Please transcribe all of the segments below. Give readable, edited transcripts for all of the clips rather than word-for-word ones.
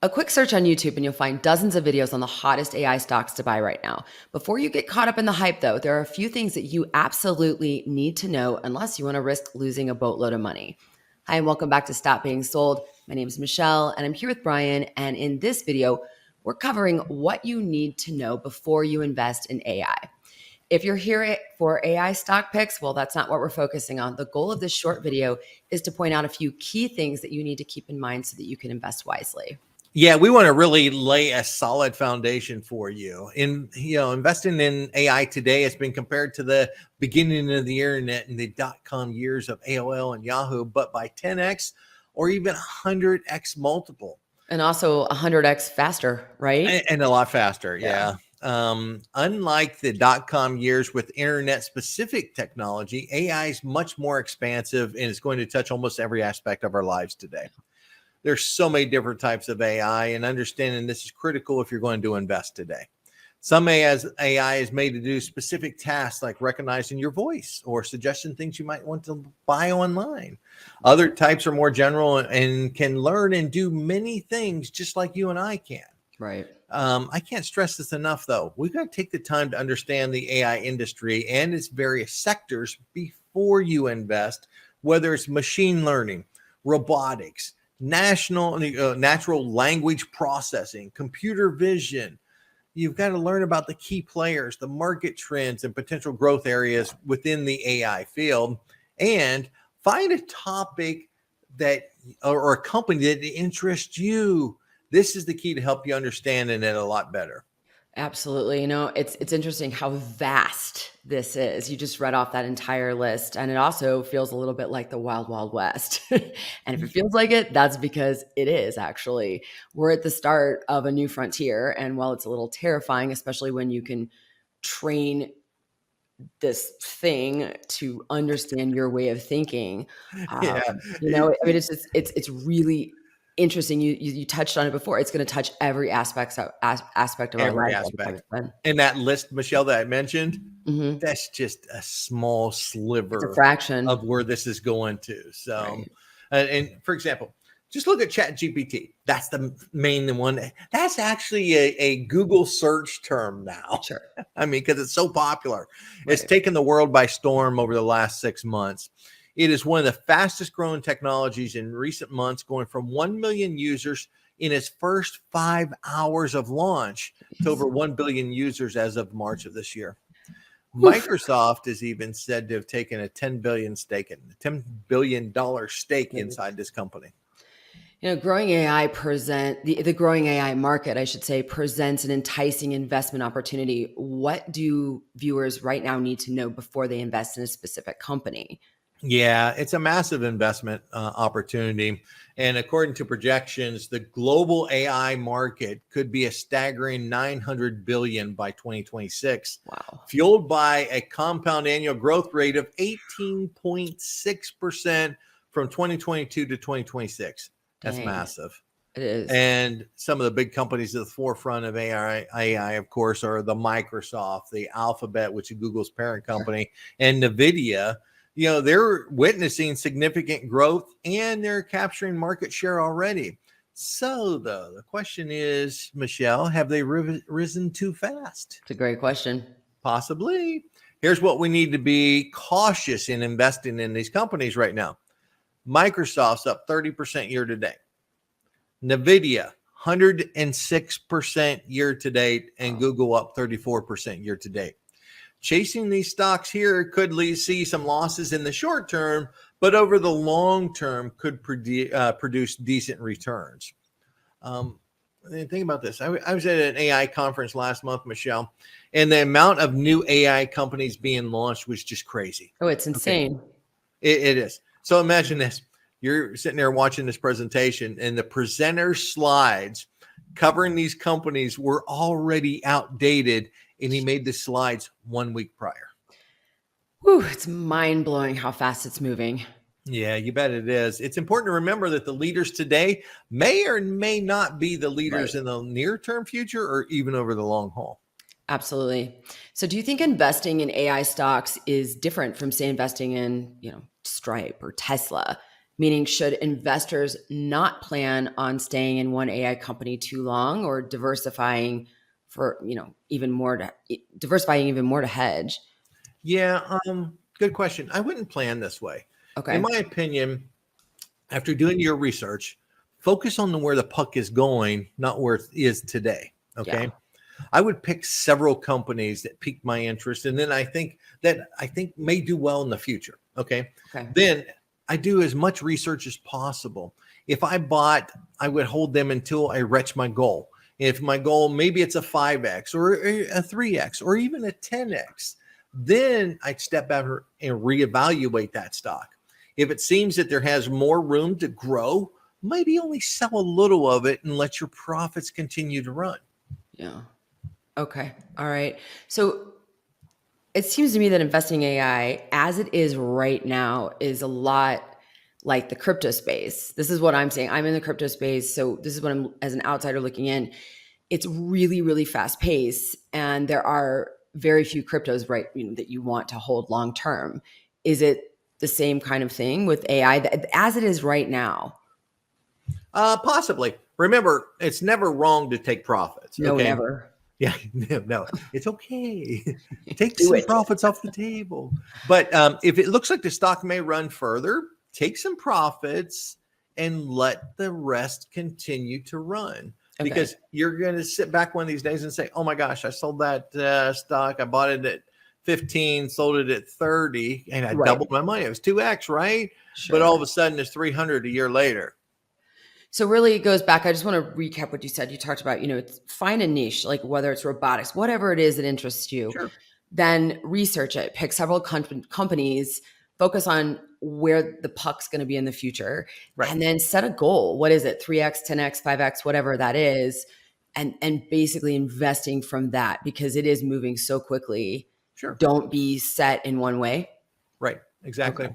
A quick search on YouTube and you'll find dozens of videos on the hottest AI stocks to buy right now. Before you get caught up in the hype, though, there are a few things that you absolutely need to know unless you want to risk losing a boatload of money. Hi, and welcome back to Stop Being Sold. My name is Michelle, and I'm here with Brian. And in this video, we're covering what you need to know before you invest in AI. If you're here for AI stock picks, well, that's not what we're focusing on. The goal of this short video is to point out a few key things that you need to keep in mind so that you can invest wisely. Yeah, we want to really lay a solid foundation for you. Investing in AI today has been compared to the beginning of the internet and the dot-com years of AOL and Yahoo, but by 10x or even 100x multiple. And also 100x faster, right? And a lot faster, Yeah. yeah. Unlike the dot-com years with internet-specific technology, AI is much more expansive and it's going to touch almost every aspect of our lives today. There's so many different types of AI, and understanding this is critical if you're going to invest today. Some AI is made to do specific tasks like recognizing your voice or suggesting things you might want to buy online. Other types are more general and can learn and do many things just like you and I can. Right. I can't stress this enough, though. We've got to take the time to understand the AI industry and its various sectors before you invest, whether it's machine learning, robotics, natural language processing, computer vision. You've got to learn about the key players, the market trends, and potential growth areas within the AI field, and find a topic that or a company that interests you. This is the key to help you understand it a lot better. Absolutely. It's interesting how vast this is. You just read off that entire list, and it also feels a little bit like the Wild Wild West. And if it feels like it, that's because it is actually. We're at the start of a new frontier, and while it's a little terrifying, especially when you can train this thing to understand your way of thinking, Yeah. it's really interesting. You touched on it before. It's going to touch every aspect of our Every lives all the time aspect. it's been. And that list, Michelle, that I mentioned, Mhm. that's just a small It's a sliver fraction. of where this is going to. So, Right. and for example, just look at Chat GPT. That's the main one. That's actually a Google search term now. Sure. I mean, because it's so popular. It's Right. taken the world by storm over the last 6 months. It is one of the fastest growing technologies in recent months, going from 1 million users in its first 5 hours of launch to Jeez. over 1 billion users as of March of this year. Whew. Microsoft is even said to have taken a $10 billion stake inside this company. Growing AI the growing AI market, I should say, presents an enticing investment opportunity. What do viewers right now need to know before they invest in a specific company? Yeah, it's a massive investment opportunity. And according to projections, the global AI market could be a staggering 900 billion by 2026, Wow. fueled by a compound annual growth rate of 18.6% from 2022 to 2026. That's Dang. massive. It is. And some of the big companies at the forefront of AI, of course, are the Microsoft, the Alphabet, which is Google's parent Sure. company, and Nvidia. They're witnessing significant growth and they're capturing market share already. So, though, the question is, Michelle, have they risen too fast? It's a great question. Possibly. Here's what we need to be cautious in investing in these companies right now. Microsoft's up 30% year to date. Nvidia, 106% year to date, and Wow. Google up 34% year to date. Chasing these stocks here could see some losses in the short term, but over the long term could produce decent returns. Think about this. I was at an AI conference last month, Michelle, and the amount of new AI companies being launched was just crazy. Oh, it's Okay, insane. it is. So imagine this. You're sitting there watching this presentation, and the presenter's slides covering these companies were already outdated, and he made the slides 1 week prior. Whew, it's mind-blowing how fast it's moving. Yeah, you bet it is. It's important to remember that the leaders today may or may not be the Right. leaders in the near-term future or even over the long haul. Absolutely. So do you think investing in AI stocks is different from, say, investing in, Stripe or Tesla? Meaning, should investors not plan on staying in one AI company too long, or diversifying for, diversifying even more to hedge? Yeah, good question. I wouldn't plan this way. In Okay. my opinion, after doing your research, focus on where the puck is going, not where it is today. Yeah. Okay. I would pick several companies that pique my interest, and then I think may do well in the future. Okay. Okay. Then I do as much research as possible. If I bought, I would hold them until I reach my goal. If my goal, maybe it's a 5x or a 3x or even a 10x, then I'd step back and reevaluate that stock. If it seems that there has more room to grow, maybe only sell a little of it and let your profits continue to run. Yeah. Okay. All right. So it seems to me that investing AI as it is right now is a lot like the crypto space. This is what I'm saying. I'm in the crypto space. So this is what I'm, as an outsider looking in, it's really, really fast paced. And there are very few cryptos, right, that you want to hold long term. Is it the same kind of thing with AI as it is right now? Possibly. Remember, it's never wrong to take profits. No, Okay. never. Yeah, no, it's okay. Take Do some it. profits off the table. But if it looks like the stock may run further, take some profits and let the rest continue to run. Okay. Because you're going to sit back one of these days and say, oh my gosh, I sold that stock. I bought it at 15, sold it at 30, and I Right. doubled my money. It was 2x, right? But all Sure. of a sudden it's 300 a year later. So really it goes back. I just want to recap what you said. You talked about, find a niche, like whether it's robotics, whatever it is that interests you, Sure. then research it, pick several companies, focus on where the puck's going to be in the future, Right. and then set a goal. What is it? 3x, 10x, 5x, whatever that is. And basically investing from that, because it is moving so quickly. Sure. Don't be set in one way. Right. Okay. Exactly.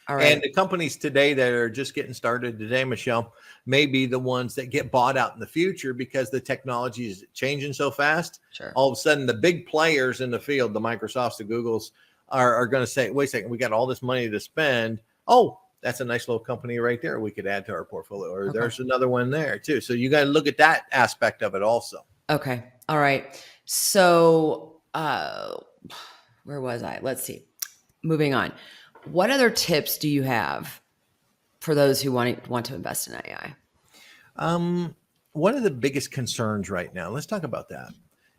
All And right. the companies today that are just getting started today, Michelle, may be the ones that get bought out in the future because the technology is changing so fast. Sure. All of a sudden, the big players in the field, the Microsofts, the Googles, are going to say, wait a second, we got all this money to spend. Oh, that's a nice little company right there we could add to our portfolio. Or Okay. there's another one there too. So you got to look at that aspect of it also. Okay. All right. So, where was I? Let's see. Moving on. What other tips do you have for those who want to invest in AI? One of the biggest concerns right now, let's talk about that,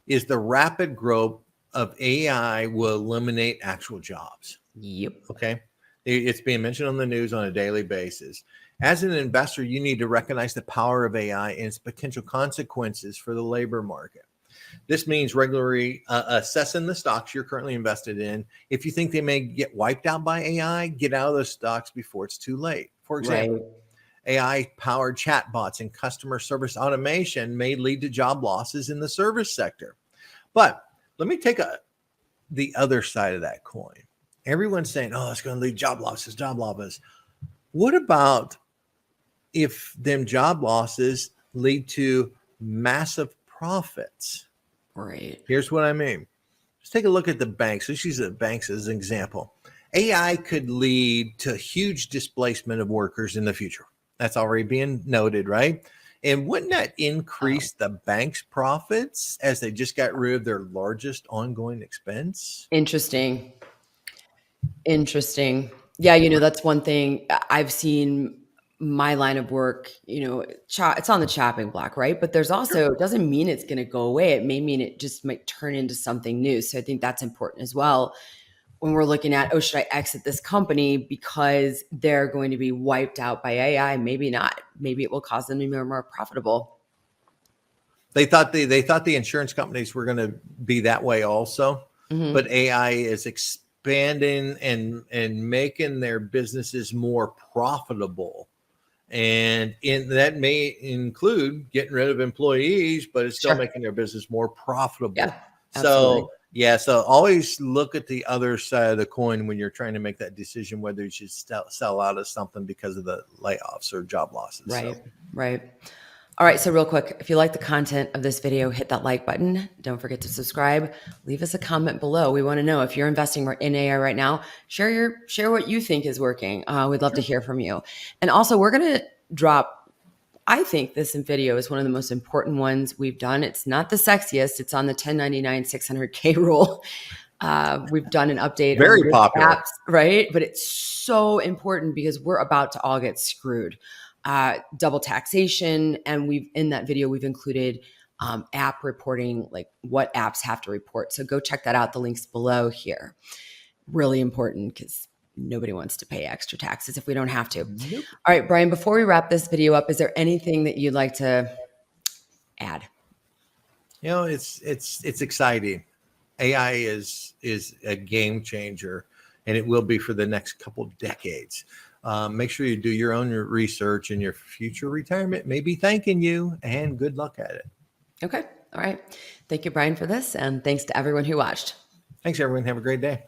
is the rapid growth of AI will eliminate actual jobs. Yep. Okay. It's being mentioned on the news on a daily basis. As an investor, you need to recognize the power of AI and its potential consequences for the labor market. This means regularly assessing the stocks you're currently invested in. If you think they may get wiped out by AI, get out of those stocks before it's too late. For Right. example, AI-powered chatbots and customer service automation may lead to job losses in the service sector. But let me take the other side of that coin. Everyone's saying, oh, it's going to lead job losses, job losses. What about if them job losses lead to massive profits? Right. Here's what I mean. Let's take a look at the banks. Let's use the banks as an example. AI could lead to huge displacement of workers in the future. That's already being noted, right? And wouldn't that increase the bank's profits as they just got rid of their largest ongoing expense? Interesting. Interesting. Yeah, that's one thing I've seen. My line of work, it's on the chopping block, right? But there's Sure. also, it doesn't mean it's going to go away. It may mean it just might turn into something new. So I think that's important as well when we're looking at, oh, should I exit this company because they're going to be wiped out by AI? Maybe not. Maybe it will cause them to be more profitable. They thought the insurance companies were going to be that way also, Hmm. but AI is expanding and making their businesses more profitable. And that may include getting rid of employees, but it's still Sure. making their business more profitable. Yeah, absolutely. So yeah, so always look at the other side of the coin when you're trying to make that decision whether you should sell out of something because of the layoffs or job losses. So Right. Right. All right, so real quick, if you like the content of this video, hit that like button. Don't forget to subscribe. Leave us a comment below. We want to know if you're investing in AI right now. Share what you think is working. We'd love to hear from you. And also, we're gonna drop. I think this video is one of the most important ones we've done. It's not the sexiest. It's on the 1099 600K rule. We've done an update on Very risk popular. apps, right? But it's so important because we're about to all get screwed. Double taxation, and in that video we've included app reporting, like what apps have to report. So go check that out. The link's below here. Really important because nobody wants to pay extra taxes if we don't have to. Nope. All right, Brian, before we wrap this video up, is there anything that you'd like to add? You know, it's exciting. AI is a game changer, and it will be for the next couple decades. Make sure you do your own research, and your future retirement may be thanking you, and good luck at it. Okay. All right. Thank you, Brian, for this. And thanks to everyone who watched. Thanks, everyone. Have a great day.